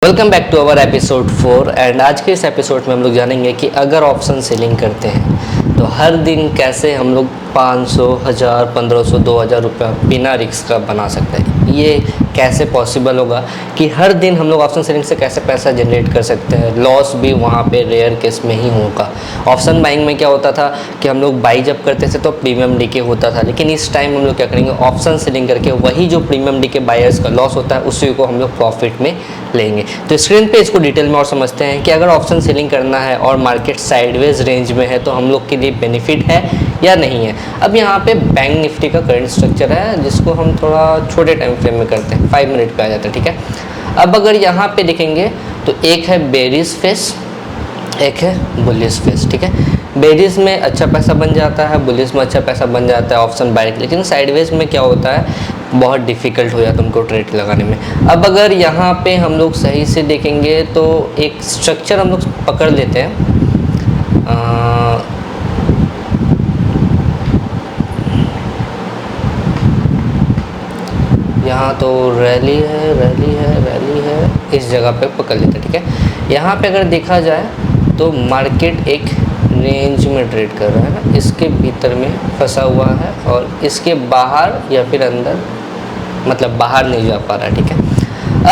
Welcome back to our episode 4 and आज के इस एपिसोड में हम लोग जानेंगे कि अगर ऑप्शन सेलिंग करते हैं तो हर दिन कैसे हम लोग 500, 1000, 1500, 2000 रुपया बिना रिस्क का बना सकते हैं। ये कैसे पॉसिबल होगा कि हर दिन हम लोग ऑप्शन सेलिंग से कैसे पैसा जनरेट कर सकते हैं। लॉस भी वहाँ पे रेयर केस में ही होगा। ऑप्शन बाइंग में क्या होता था कि हम लोग बाई जब करते थे तो प्रीमियम डीके होता था, लेकिन इस टाइम हम लोग क्या करेंगे, ऑप्शन सेलिंग करके वही जो प्रीमियम डीके बायर्स का लॉस होता है उसी को हम लोग प्रॉफिट में लेंगे। तो स्क्रीन पे इसको डिटेल में और समझते हैं कि अगर ऑप्शन सेलिंग करना है और मार्केट साइडवेज रेंज में है तो हम लोग के लिए बेनिफिट है या नहीं है। अब यहाँ पे बैंक निफ्टी का करंट स्ट्रक्चर है जिसको हम थोड़ा छोटे टाइम फ्रेम में करते हैं, 5 मिनट पे आ जाता है, ठीक है। अब अगर यहाँ पे देखेंगे तो एक है बेरिश फेस, एक है बुलिश फेस, ठीक है। बेरिश में अच्छा पैसा बन जाता है, बुलिश में अच्छा पैसा बन जाता है ऑप्शन बाय, लेकिन साइडवेज में क्या होता है, बहुत डिफ़िकल्ट हो जाता है उनको ट्रेड लगाने में। अब अगर यहाँ पे हम लोग सही से देखेंगे तो एक स्ट्रक्चर हम लोग पकड़ लेते हैं। यहाँ तो रैली है, इस जगह पे पकड़ लेते हैं, ठीक है। यहाँ पे अगर देखा जाए तो मार्केट एक रेंज में ट्रेड कर रहा है ना, इसके भीतर में फंसा हुआ है और इसके बाहर या फिर अंदर, मतलब बाहर नहीं जा पा रहा है, ठीक है।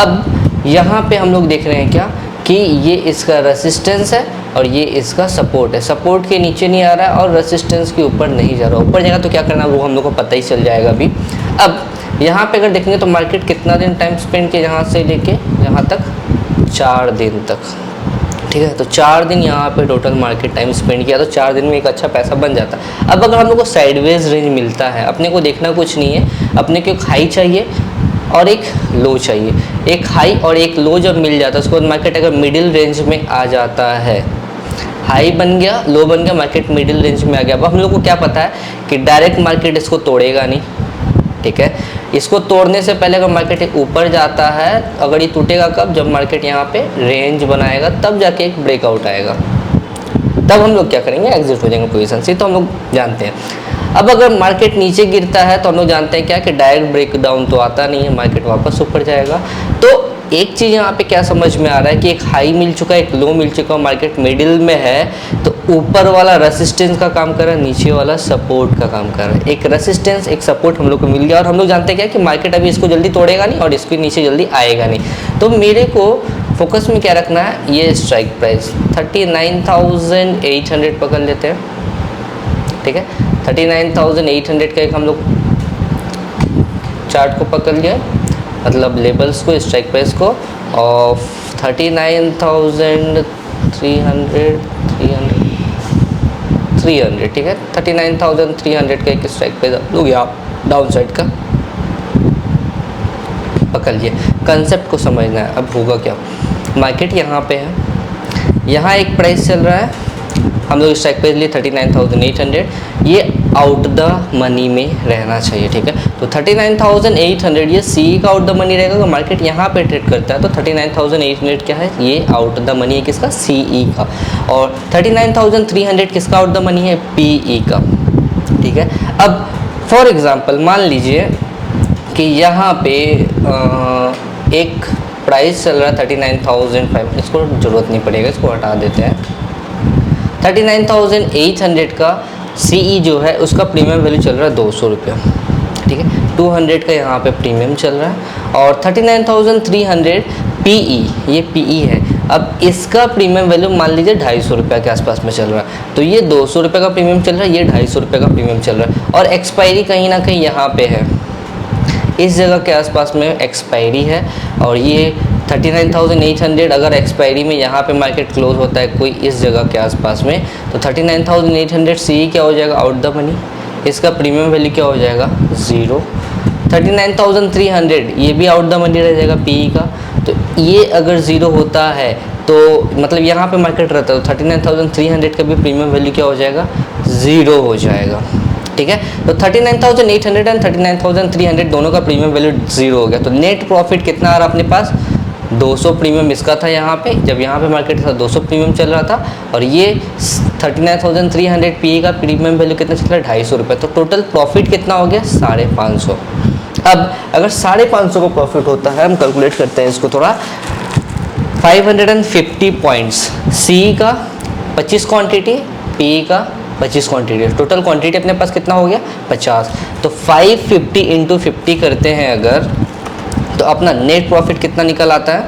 अब यहाँ पे हम लोग देख रहे हैं क्या कि ये इसका रेसिस्टेंस है और ये इसका सपोर्ट है। सपोर्ट के नीचे नहीं आ रहा है और रेसिस्टेंस के ऊपर नहीं जा रहा। ऊपर जाएगा तो क्या करना है वो हम लोग को पता ही चल जाएगा अभी। अब यहाँ पे अगर देखेंगे तो मार्केट कितना दिन टाइम स्पेंड किया, यहाँ से लेके यहाँ तक 4 दिन तक, ठीक है। तो 4 दिन यहाँ पे टोटल मार्केट टाइम स्पेंड किया तो 4 दिन में एक अच्छा पैसा बन जाता है। अब अगर हम लोग को साइडवेज रेंज मिलता है, अपने को देखना कुछ नहीं है, अपने को एक हाई चाहिए और एक लो चाहिए। एक हाई और एक लो जब मिल जाता है उसके बाद मार्केट अगर मिडिल रेंज में आ जाता है, हाई बन गया, लो बन गया, मार्केट मिडिल रेंज में आ गया। अब हम लोग को क्या पता है कि डायरेक्ट मार्केट इसको तोड़ेगा नहीं, ठीक है। इसको तोड़ने से पहले अगर मार्केट ऊपर जाता है, अगर ये टूटेगा कब, जब मार्केट यहाँ पे रेंज बनाएगा तब जाके एक ब्रेकआउट आएगा, तब हम लोग क्या करेंगे, एग्जिट हो जाएंगे पोजीशन से, तो हम लोग जानते हैं। अब अगर मार्केट नीचे गिरता है तो हम लोग जानते हैं क्या कि डायरेक्ट ब्रेकडाउन तो आता नहीं है, मार्केट वापस ऊपर जाएगा। तो एक चीज़ यहाँ पे क्या समझ में आ रहा है कि एक हाई मिल चुका है, एक लो मिल चुका है, मार्केट मिडिल में है, तो ऊपर वाला रेसिस्टेंस का काम कर रहा है, नीचे वाला सपोर्ट का काम कर रहा है। एक रेसिस्टेंस एक सपोर्ट हम लोग को मिल गया और हम लोग जानते हैं क्या कि मार्केट अभी इसको जल्दी तोड़ेगा नहीं और इसके नीचे जल्दी आएगा नहीं। तो मेरे को फोकस में क्या रखना है, ये स्ट्राइक प्राइस 39,800 पकड़ लेते हैं, ठीक है। 39,800 का एक हम लोग चार्ट को पकड़ लिया, मतलब लेबल्स को, स्ट्राइक प्राइस को, और 39,300, ठीक है। 39,300 का एक स्ट्राइक प्राइस आप लोग यहाँ डाउन साइड का पकड़ लिए। कंसेप्ट को समझना है। अब होगा क्या, मार्केट यहाँ पे है, यहाँ एक प्राइस चल रहा है, हम लोग स्ट्राइक प्राइस लिए 39,800, ये आउट द मनी में रहना चाहिए, ठीक है। तो 39,800 ये सी का आउट द मनी रहेगा। अगर मार्केट यहाँ पे ट्रेड करता है तो 39,800 क्या है, ये आउट द मनी है किसका, सीई का, और 39,300 किसका आउट द मनी है, पीई का, ठीक है। अब फॉर एग्जांपल मान लीजिए कि यहाँ पे एक प्राइस चल रहा है 39,500, इसको ज़रूरत नहीं पड़ेगा, इसको हटा देते हैं। 39,800 का सीई जो है उसका प्रीमियम वैल्यू चल रहा है 200 रुपया, ठीक है। 200 का यहाँ पे प्रीमियम चल रहा है और 39,300 पीई, ये पीई है। अब इसका प्रीमियम वैल्यू मान लीजिए 250 रुपये के आसपास में चल रहा है, तो ये 200 रुपये का प्रीमियम चल रहा है, ये 250 रुपये का प्रीमियम चल रहा है, और एक्सपायरी कहीं ना कहीं यहाँ पे है, इस जगह के आसपास में एक्सपायरी है। और ये 39,800 अगर एक्सपायरी में यहाँ पे मार्केट क्लोज होता है कोई इस जगह के आसपास में, तो 39,800 सी क्या हो जाएगा, आउट द मनी, इसका प्रीमियम वैल्यू क्या हो जाएगा, 0। 39,300 ये भी आउट द मनी रह जाएगा पीई का, तो ये अगर 0 होता है तो मतलब यहाँ पे मार्केट रहता है तो 39,300 का भी प्रीमियम वैल्यू क्या हो जाएगा, 0 हो जाएगा, ठीक है। तो 39,800 एंड 39,300 दोनों का प्रीमियम वैल्यू 0 हो गया। तो नेट प्रॉफिट कितना आ रहा अपने पास, 200 प्रीमियम इसका था यहाँ पे, जब यहाँ पे मार्केट था 200 प्रीमियम चल रहा था, और ये 39,300 पीई का प्रीमियम वैल्यू कितना चल रहा है, 250 रुपये। तो टोटल प्रॉफिट कितना हो गया, 550। अब अगर 550 को प्रॉफिट होता है, हम कैलकुलेट करते हैं इसको थोड़ा, 550 पॉइंट्स, सी का 25 क्वांटिटी, पी का 25 क्वांटिटी, टोटल क्वांटिटी अपने पास कितना हो गया 50। तो 550 इंटू 50 करते हैं अगर, तो अपना नेट प्रॉफिट कितना निकल आता है,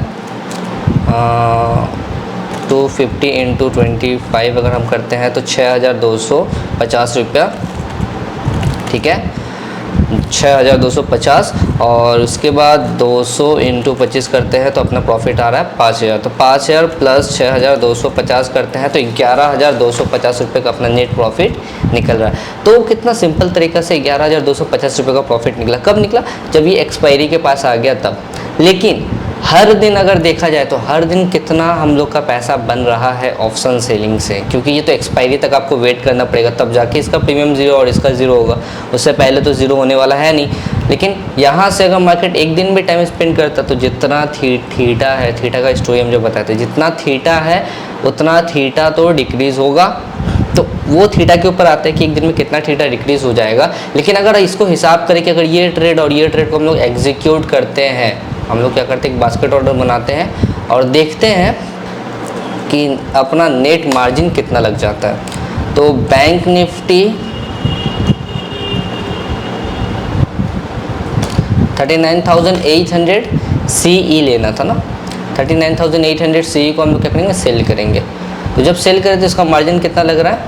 250 इंटू 25 अगर हम करते हैं तो 6250 रुपया, ठीक है 6250। और उसके बाद 200 इंटू 25 करते हैं तो अपना प्रॉफिट आ रहा है 5000। तो 5000 प्लस 6250 करते हैं तो 11250 रुपये का अपना नेट प्रॉफिट निकल रहा है। तो कितना सिंपल तरीक़ा से 11250 रुपये का प्रॉफिट निकला। कब निकला, जब ये एक्सपायरी के पास आ गया तब। लेकिन हर दिन अगर देखा जाए तो हर दिन कितना हम लोग का पैसा बन रहा है ऑप्शन सेलिंग से, क्योंकि ये तो एक्सपायरी तक आपको वेट करना पड़ेगा तब जाके इसका प्रीमियम ज़ीरो और इसका ज़ीरो होगा, उससे पहले तो ज़ीरो होने वाला है नहीं। लेकिन यहाँ से अगर मार्केट एक दिन भी टाइम स्पेंड करता तो जितना थीटा है, थीटा का स्टोरी हम जो बताते हैं, जितना थीटा है उतना थीटा तो डिक्रीज़ होगा। तो वो थीटा के ऊपर आता है कि एक दिन में कितना थीटा डिक्रीज़ हो जाएगा। लेकिन अगर इसको हिसाब करें कि अगर ये ट्रेड और ये ट्रेड को हम लोग एग्जीक्यूट करते हैं, हम लोग क्या करते हैं एक बास्केट ऑर्डर बनाते हैं और देखते हैं कि अपना नेट मार्जिन कितना लग जाता है। तो बैंक निफ्टी 39,800 CE लेना था ना, 39,800 CE को हम लोग क्या करेंगे, सेल करेंगे। तो जब सेल करें तो इसका मार्जिन कितना लग रहा है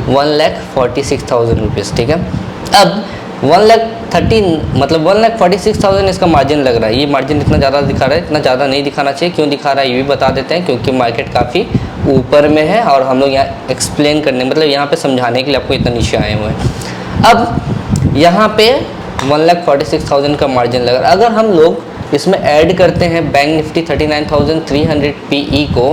1,46,000 रुपीज़, ठीक है। अब 1,46,000 इसका मार्जिन लग रहा है। ये मार्जिन इतना ज़्यादा दिखा रहा है, इतना ज़्यादा नहीं दिखाना चाहिए। क्यों दिखा रहा है ये भी बता देते हैं, क्योंकि मार्केट काफ़ी ऊपर में है और हम लोग यहाँ एक्सप्लेन करने मतलब यहाँ पे समझाने के लिए आपको इतना नीचे आए हुए हैं। अब यहाँ पे 1,46,000 का मार्जिन लग रहा है। अगर हम लोग इसमें ऐड करते हैं बैंक निफ्टी 39,300 PE को,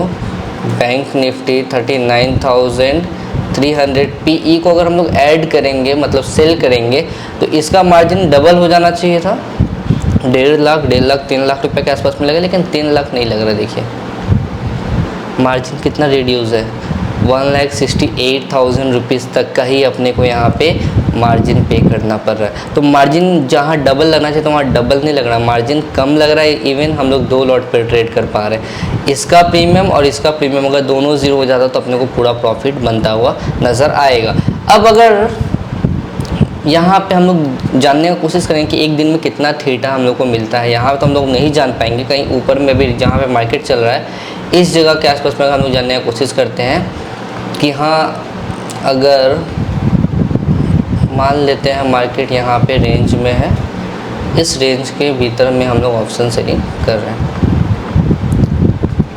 बैंक निफ्टी 39,300 PE को अगर हम लोग ऐड करेंगे मतलब सेल करेंगे तो इसका मार्जिन डबल हो जाना चाहिए था, 1.5 लाख 3 लाख रुपए के आसपास में लगा। लेकिन 3 लाख नहीं लग रहा, देखिए मार्जिन कितना रिड्यूस है, 1,68,000 रुपीज़ तक का ही अपने को यहाँ पे मार्जिन पे करना पड़ रहा है। तो मार्जिन जहाँ डबल लगना चाहिए तो वहाँ डबल नहीं लग रहा, मार्जिन कम लग रहा है। इवन हम लोग 2 लॉट पर ट्रेड कर पा रहे हैं। इसका प्रीमियम और इसका प्रीमियम अगर दोनों ज़ीरो हो जाता तो अपने को पूरा प्रॉफिट बनता हुआ नज़र आएगा। अब अगर यहाँ पे हम लोग जानने की कोशिश करें कि एक दिन में कितना थीटा हम लोग को मिलता है, यहाँ तो हम लोग नहीं जान पाएंगे। कहीं ऊपर में भी जहाँ पे मार्केट चल रहा है इस जगह के आसपास में हम लोग जानने की कोशिश करते हैं कि हाँ, अगर मान लेते हैं मार्केट यहाँ पे रेंज में है, इस रेंज के भीतर में हम लोग ऑप्शन सेलिंग कर रहे हैं।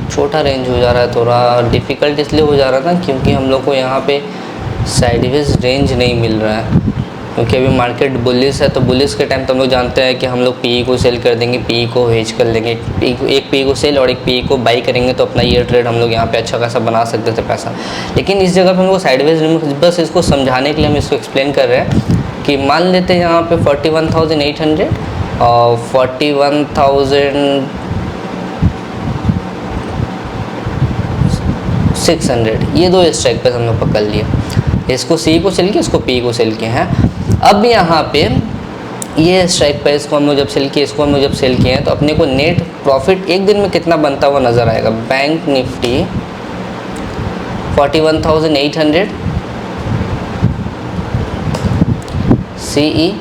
छोटा रेंज हो जा रहा है, थोड़ा डिफ़िकल्ट इसलिए हो जा रहा था क्योंकि हम लोग को यहाँ पे साइडवेज रेंज नहीं मिल रहा है। क्योंकि अभी मार्केट बुलिश है, तो बुलिश के टाइम तो हम लोग जानते हैं कि हम लोग पीई को सेल कर देंगे, पीई को हेज कर लेंगे। एक पीई को सेल और एक पीई को बाई करेंगे तो अपना ये ट्रेड हम लोग यहाँ पे अच्छा खासा बना सकते थे पैसा। लेकिन इस जगह पे हम लोग साइडवेज, बस इसको समझाने के लिए हम इसको एक्सप्लेन कर रहे हैं कि मान लेते हैं यहाँ पे 41,800 और 41,600, ये दो स्ट्राइक पे हम लोग पकड़ लिए। इसको सी को सेल किया, इसको पी को सेल किए हैं। अब यहाँ पे ये स्ट्राइक पे इसको हम लोग जब सेल किए, इसको हम लोग जब सेल किए हैं तो अपने को नेट प्रॉफिट एक दिन में कितना बनता हुआ नज़र आएगा। बैंक निफ्टी 41,800 CE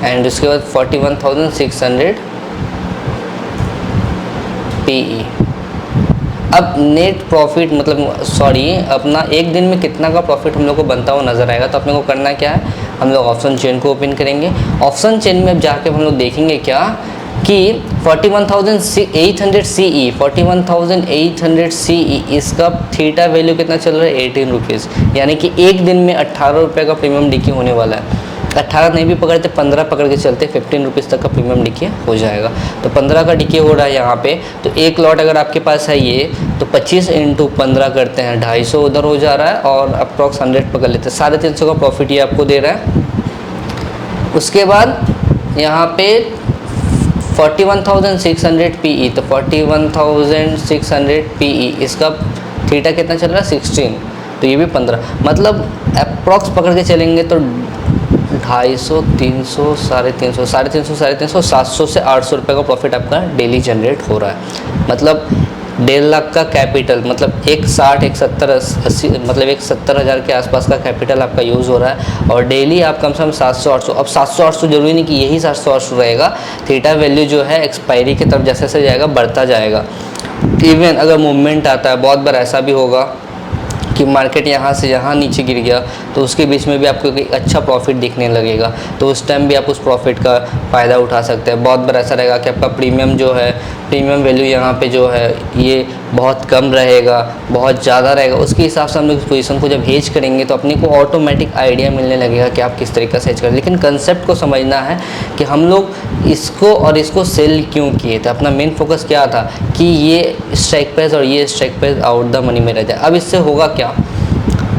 एंड उसके बाद 41,600 PE। अब नेट प्रॉफिट मतलब अपना एक दिन में कितना का प्रॉफिट हम लोग को बनता हुआ नज़र आएगा। तो अपने को करना क्या है, हम लोग ऑप्शन चेन को ओपन करेंगे। ऑप्शन चेन में अब जाके हम लोग देखेंगे क्या कि 41,800 CE, 41,800 CE इसका थीटा वैल्यू कितना चल रहा है 18 रुपीज़, यानी कि एक दिन में 18 रुपये का प्रीमियम डिके होने वाला है। 18 नहीं भी पकड़ते, 15 पकड़ के चलते, 15 रुपीज़ तक का प्रीमियम डिके हो जाएगा। तो 15 का डिके हो रहा है यहाँ पे। तो एक लॉट अगर आपके पास है ये, तो 25 इंटू 15 करते हैं, 250 उधर हो जा रहा है और अप्रॉक्स 100 पकड़ लेते हैं, 350 का प्रॉफिट ये आपको दे रहा है। उसके बाद यहाँ पे 41,600 PE, तो 41,600 PE इसका थीटा कितना चल रहा है 16, तो ये भी 15, मतलब अप्रॉक्स पकड़ के चलेंगे तो 250, 300, 350, 700 से 800 रुपये का प्रॉफिट आपका डेली जनरेट हो रहा है। मतलब 1.5 लाख का कैपिटल, मतलब एक 60 एक 70 80 मतलब एक 70,000 के आसपास का कैपिटल आपका यूज़ हो रहा है, और डेली आप कम से कम 700-800, अब 700-800 जरूरी नहीं कि यही 700-800 रहेगा, थीटा वैल्यू जो है एक्सपायरी की तरफ जैसे जैसे जाएगा बढ़ता जाएगा। इवन अगर मूवमेंट आता है, बहुत बार ऐसा भी होगा कि मार्केट यहाँ से यहाँ नीचे गिर गया, तो उसके बीच में भी आपको एक अच्छा प्रॉफिट दिखने लगेगा, तो उस टाइम भी आप उस प्रॉफिट का फ़ायदा उठा सकते हैं। बहुत बार ऐसा रहेगा कि आपका प्रीमियम जो है, प्रीमियम वैल्यू यहाँ पे जो है ये बहुत कम रहेगा, बहुत ज़्यादा रहेगा, उसके हिसाब से हम लोग इस पोजीशन को जब हेज करेंगे तो अपने को ऑटोमेटिक आइडिया मिलने लगेगा कि आप किस तरीके से हेज करें। लेकिन कंसेप्ट को समझना है कि हम लोग इसको और इसको सेल क्यों किए थे। अपना मेन फोकस क्या था कि ये स्ट्राइक प्राइस और ये strike price out the money में रह जाए। अब इससे होगा क्या,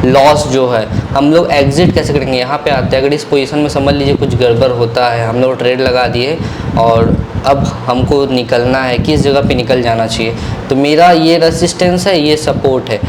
लॉस जो है हम लोग एग्जिट कैसे करेंगे, यहाँ पे आते हैं। अगर इस पोजीशन में समझ लीजिए कुछ गड़बड़ होता है, हम लोग ट्रेड लगा दिए और अब हमको निकलना है, किस जगह पे निकल जाना चाहिए, तो मेरा ये रेसिस्टेंस है, ये सपोर्ट है।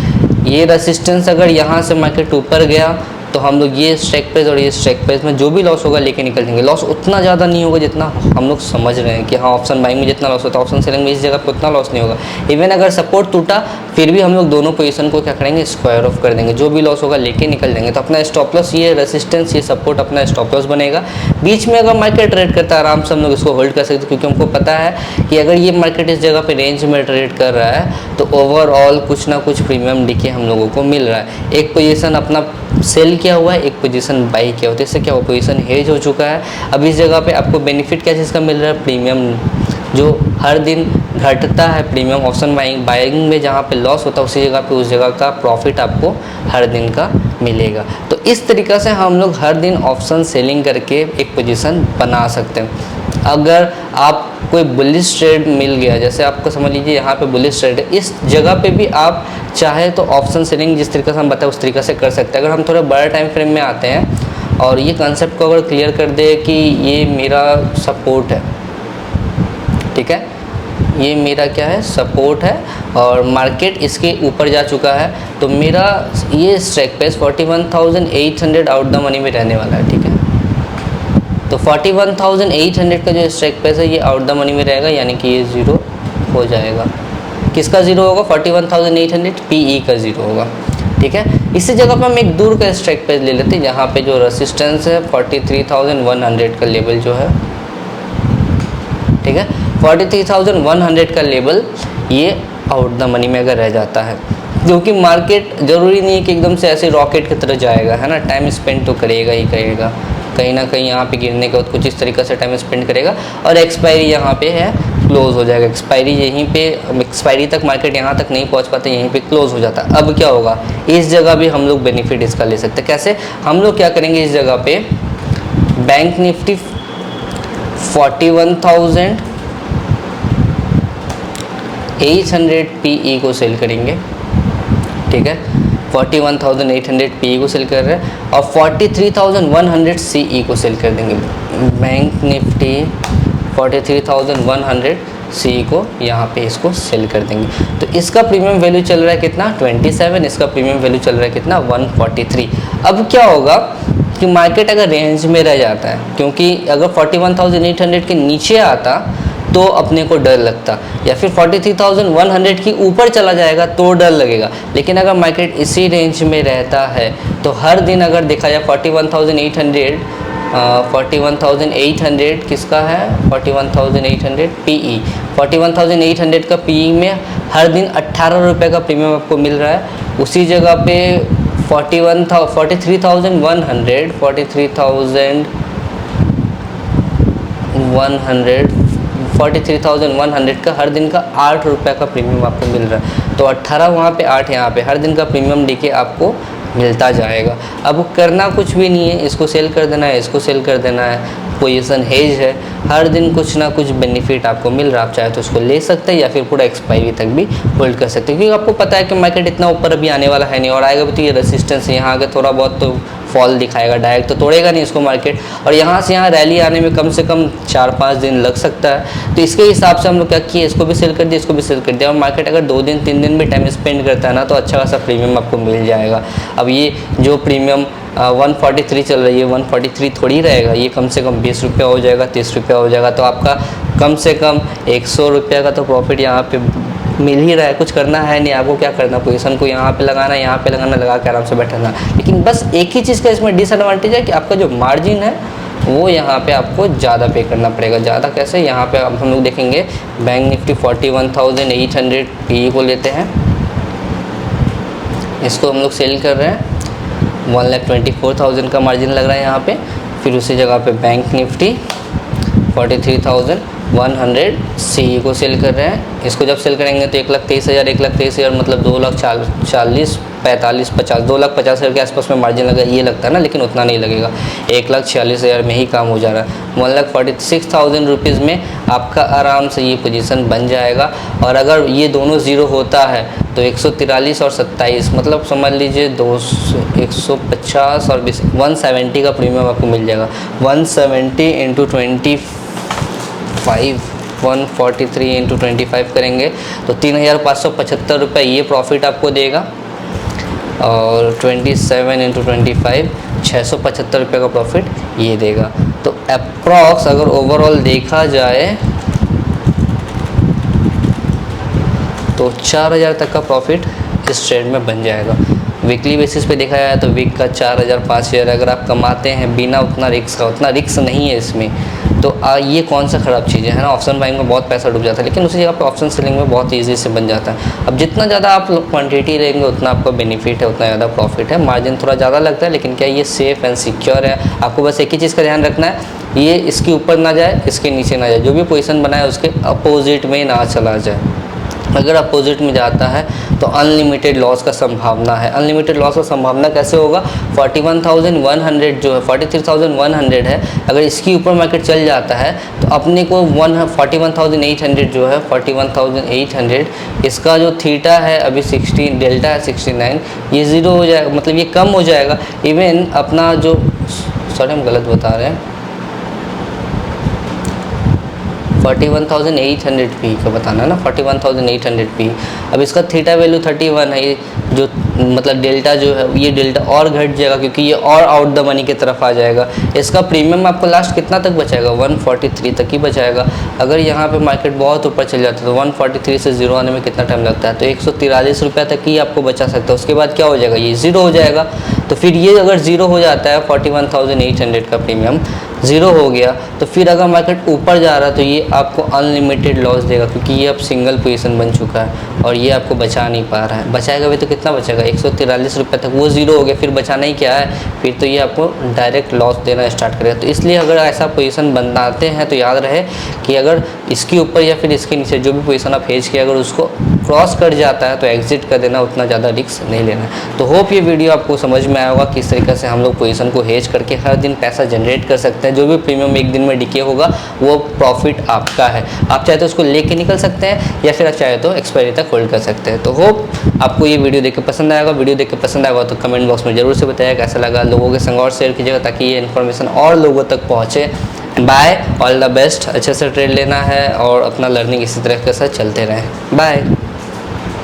ये रेसिस्टेंस अगर यहाँ से मार्केट ऊपर गया तो हम लोग ये स्ट्राइक प्राइस और ये स्ट्राइक प्राइस में जो भी लॉस होगा लेके निकल जाएंगे। लॉस उतना ज़्यादा नहीं होगा जितना हम लोग समझ रहे हैं कि हाँ ऑप्शन बाइंग में जितना लॉस होता है ऑप्शन सेलिंग में इस जगह पे उतना लॉस नहीं होगा। इवन अगर सपोर्ट टूटा फिर भी हम लोग दोनों पोजीशन को क्या करेंगे, स्क्वायर ऑफ कर देंगे, जो भी लॉस होगा लेके निकल जाएंगे। तो अपना स्टॉप लॉस, ये रेसिस्टेंस, ये सपोर्ट अपना स्टॉप लॉस बनेगा। बीच में अगर मार्केट ट्रेड करता है आराम से हम लोग इसको होल्ड कर सकते हैं, क्योंकि हमको पता है कि अगर ये मार्केट इस जगह पे रेंज में ट्रेड कर रहा है तो ओवरऑल कुछ ना कुछ प्रीमियम डीके हम लोगों को मिल रहा है। एक पोजीशन अपना सेल किया हुआ है, एक पोजीशन बाई किया हुआ है, इससे क्या हुआ, पोजीशन हेज हो चुका है। अब इस जगह पे आपको बेनिफिट क्या चीज़ का मिल रहा है, प्रीमियम जो हर दिन घटता है। प्रीमियम ऑप्शन बाइंग में जहाँ पे लॉस होता है उसी जगह पे उस जगह का प्रॉफिट आपको हर दिन का मिलेगा। तो इस तरीक़े से हम लोग हर दिन ऑप्शन सेलिंग करके एक पोजीशन बना सकते हैं। अगर आप कोई बुलिश ट्रेड मिल गया, जैसे आपको समझ लीजिए यहाँ पे बुलिश ट्रेड है, इस जगह पे भी आप चाहे तो ऑप्शन सेलिंग जिस तरीके से हम बताए उस तरीके से कर सकते हैं। अगर हम थोड़ा बड़ा टाइम फ्रेम में आते हैं और ये कंसेप्ट को अगर क्लियर कर दे कि ये मेरा सपोर्ट है, ठीक है, ये मेरा क्या है, सपोर्ट है, और मार्केट इसके ऊपर जा चुका है, तो मेरा ये strike price 41,800 out the money में रहने वाला है, ठीक है। तो 41,800 का जो स्ट्राइक प्राइस है ये आउट द मनी में रहेगा, यानी कि ये ज़ीरो हो जाएगा। किसका ज़ीरो होगा, 41,800 पीई का ज़ीरो होगा, ठीक है। इसी जगह पर हम एक दूर का स्ट्राइक प्राइस ले लेते हैं, जहाँ पे जो रेसिस्टेंस है 43,100 का लेवल जो है, ठीक है, 43,100 का लेवल ये आउट द मनी में अगर रह जाता है, क्योंकि मार्केट ज़रूरी नहीं है कि एकदम से ऐसे रॉकेट की तरह जाएगा, है ना, टाइम स्पेंड तो करेगा ही करेगा, कहीं ना कहीं यहाँ पे गिरने के बाद कुछ इस तरीके से टाइम स्पेंड करेगा, और एक्सपायरी यहाँ पे है, क्लोज हो जाएगा। एक्सपायरी यहीं पे, एक्सपायरी तक मार्केट यहाँ तक नहीं पहुँच पाते, यहीं पे क्लोज हो जाता है। अब क्या होगा, इस जगह भी हम लोग बेनिफिट इसका ले सकते हैं। कैसे, हम लोग क्या करेंगे, इस जगह पे बैंक निफ्टी 41,800 पीई को सेल करेंगे, ठीक है, 41,800 पीई को सेल कर रहे हैं, और 43,100 सीई को सेल कर देंगे। बैंक निफ्टी 43,100 सीई को यहाँ पे इसको सेल कर देंगे। तो इसका प्रीमियम वैल्यू चल रहा है कितना, 27, इसका प्रीमियम वैल्यू चल रहा है कितना, 143। अब क्या होगा कि मार्केट अगर रेंज में रह जाता है, क्योंकि अगर 41,800 के नीचे आता तो अपने को डर लगता, या फिर 43,100 के ऊपर चला जाएगा तो डर लगेगा। लेकिन अगर मार्केट इसी रेंज में रहता है तो हर दिन अगर देखा जाए 41,800 किसका है, 41,800 पीई, 41,800 का पीई में हर दिन 18 रुपये का प्रीमियम आपको मिल रहा है। उसी जगह पे 43,100 का हर दिन का 8 रुपये का प्रीमियम आपको मिल रहा है। तो 18 वहाँ पे, 8 यहाँ पे, हर दिन का प्रीमियम डीके आपको मिलता जाएगा। अब करना कुछ भी नहीं है, इसको सेल कर देना है, इसको सेल कर देना है, पोजीशन हेज है, हर दिन कुछ ना कुछ बेनिफिट आपको मिल रहा है। आप चाहे तो उसको ले सकते हैं या फिर पूरा एक्सपायरी तक भी होल्ड कर सकते हैं, क्योंकि आपको पता है कि मार्केट इतना ऊपर अभी आने वाला है नहीं, और आएगा भी तो ये रेसिस्टेंस है, यहाँ आगे थोड़ा बहुत तो फॉल दिखाएगा, डायरेक्ट तो तोड़ेगा नहीं इसको मार्केट, और यहाँ से यहाँ रैली आने में कम से कम 4-5 दिन लग सकता है। तो इसके हिसाब से हम लोग क्या किए, इसको भी सेल कर दिया, इसको भी सेल कर दिया, और मार्केट अगर 2 दिन 3 दिन भी टाइम स्पेंड करता है ना तो अच्छा खासा प्रीमियम आपको मिल जाएगा। अब ये जो प्रीमियम 143 चल रही है, 143 थोड़ी रहेगा, ये कम से कम 20 रुपया हो जाएगा, 30 रुपया हो जाएगा, तो आपका कम से कम 100 रुपया का तो प्रॉफिट यहाँ पे मिल ही रहा है, कुछ करना है नहीं, आपको क्या करना, पोजीशन को यहाँ पे लगाना, यहाँ पे लगाना, लगा के आराम से बैठना। लेकिन बस एक ही चीज़ का इसमें डिसएडवांटेज है कि आपका जो मार्जिन है वो यहाँ पे आपको ज़्यादा पे करना पड़ेगा। ज़्यादा कैसे, यहाँ पे अब हम लोग देखेंगे बैंक निफ्टी 41,800 पी को लेते हैं, इसको हम लोग सेल कर रहे हैं, 1,24,000 का मार्जिन लग रहा है यहाँ पे। फिर उसी जगह पे बैंक निफ्टी 43,100 सी को सेल कर रहे हैं। इसको जब सेल करेंगे तो 1,23,000, 1,23,000 मतलब 2,40,45, 50, 2,50,000 के आसपास में मार्जिन लगा, ये लगता है ना, लेकिन उतना नहीं लगेगा, 1,46,000 में ही काम हो जा रहा है। 1,46,000 रुपीज़ में आपका आराम से ये पोजीशन बन जाएगा। और अगर ये दोनों ज़ीरो होता है तो 143 और 27 मतलब समझ लीजिए 150 और 20, 170 का प्रीमियम आपको मिल जाएगा। 170 इंटू 25, 143 इंटू 25 करेंगे तो 3,575 रुपये ये प्रॉफिट आपको देगा। और 27 इंटू 25 675 रुपये का प्रॉफिट ये देगा। तो अप्रॉक्स अगर ओवरऑल देखा जाए तो 4,000 तक का प्रॉफिट इस ट्रेड में बन जाएगा। वीकली बेसिस पे देखा जाए तो वीक का 4,000 5,000 अगर आप कमाते हैं बिना उतना रिस्क का, उतना रिस्क नहीं है इसमें, तो ये कौन सा ख़राब चीज़ है ना। ऑप्शन बाइंग में बहुत पैसा डूब जाता है, लेकिन उसी जगह पे ऑप्शन सेलिंग में बहुत ईजी से बन जाता है। अब जितना ज़्यादा आप क्वांटिटी लेंगे उतना आपको बेनिफिट है, उतना ज़्यादा प्रॉफिट है। मार्जिन थोड़ा ज़्यादा लगता है, लेकिन क्या ये सेफ़ एंड सिक्योर है। आपको बस एक ही चीज़ का ध्यान रखना है, ये इसके ऊपर ना जाए, इसके नीचे ना जाए, जो भी पोजीशन बनाए उसके अपोजिट में ना चला जाए। अगर अपोजिट में जाता है तो अनलिमिटेड लॉस का संभावना है। अनलिमिटेड लॉस का संभावना कैसे होगा, 41,100 जो है 43,100 है, अगर इसके ऊपर मार्केट चल जाता है तो अपने को 41,800 जो है 41,800 इसका जो थीटा है अभी 16, डेल्टा है 69, ये ज़ीरो हो जाएगा, मतलब ये कम हो जाएगा। इवन अपना जो, सॉरी हम गलत बता रहे हैं, 41,800 पी का बताना है ना, 41,800 पी। अब इसका थीटा वैल्यू 31 है, ये जो मतलब डेल्टा जो है ये डेल्टा और घट जाएगा क्योंकि ये और आउट द मनी की तरफ आ जाएगा। इसका प्रीमियम आपको लास्ट कितना तक बचाएगा, 143 तक ही बचाएगा। अगर यहाँ पे मार्केट बहुत ऊपर चल जाता है तो 143 से ज़ीरो आने में कितना टाइम लगता है, तो 143 रुपये तक ही आपको बचा सकता है। उसके बाद क्या हो जाएगा, ये ज़ीरो हो जाएगा। तो फिर ये अगर ज़ीरो हो जाता है 41,800 का प्रीमियम ज़ीरो हो गया, तो फिर अगर मार्केट ऊपर जा रहा है तो ये आपको अनलिमिटेड लॉस देगा क्योंकि ये अब सिंगल पोजीशन बन चुका है और ये आपको बचा नहीं पा रहा है। बचाएगा भी तो कितना बचेगा, 143 रुपये तक, वो ज़ीरो हो गया, फिर बचाना ही क्या है, फिर तो ये आपको डायरेक्ट लॉस देना स्टार्ट करेगा। तो इसलिए अगर ऐसा पोजीशन बनाते हैं तो याद रहे कि अगर इसके ऊपर या फिर इसके नीचे जो भी पोजीशन आप हेज किया अगर उसको क्रॉस कर जाता है तो एग्जिट कर देना, उतना ज़्यादा रिस्क नहीं लेना। तो होप ये वीडियो आपको समझ में आया होगा किस तरीके से हम लोग पोजीशन को हेज करके हर दिन पैसा जनरेट कर सकते हैं। जो भी प्रीमियम एक दिन में डिके होगा वो प्रॉफिट आपका है। आप चाहे तो उसको लेके निकल सकते हैं या फिर आप चाहे तो एक्सपायरी तक होल्ड कर सकते हैं। तो होप आपको ये वीडियो देख के पसंद आएगा। वीडियो देख के पसंद आएगा तो कमेंट बॉक्स में ज़रूर से बताइए कैसा लगा, लोगों के संग और शेयर कीजिएगा ताकि ये इन्फॉर्मेशन और लोगों तक पहुँचे। Bye, all the best. अच्छे से ट्रेड लेना है और अपना लर्निंग इसी तरह के साथ चलते रहें। बाय।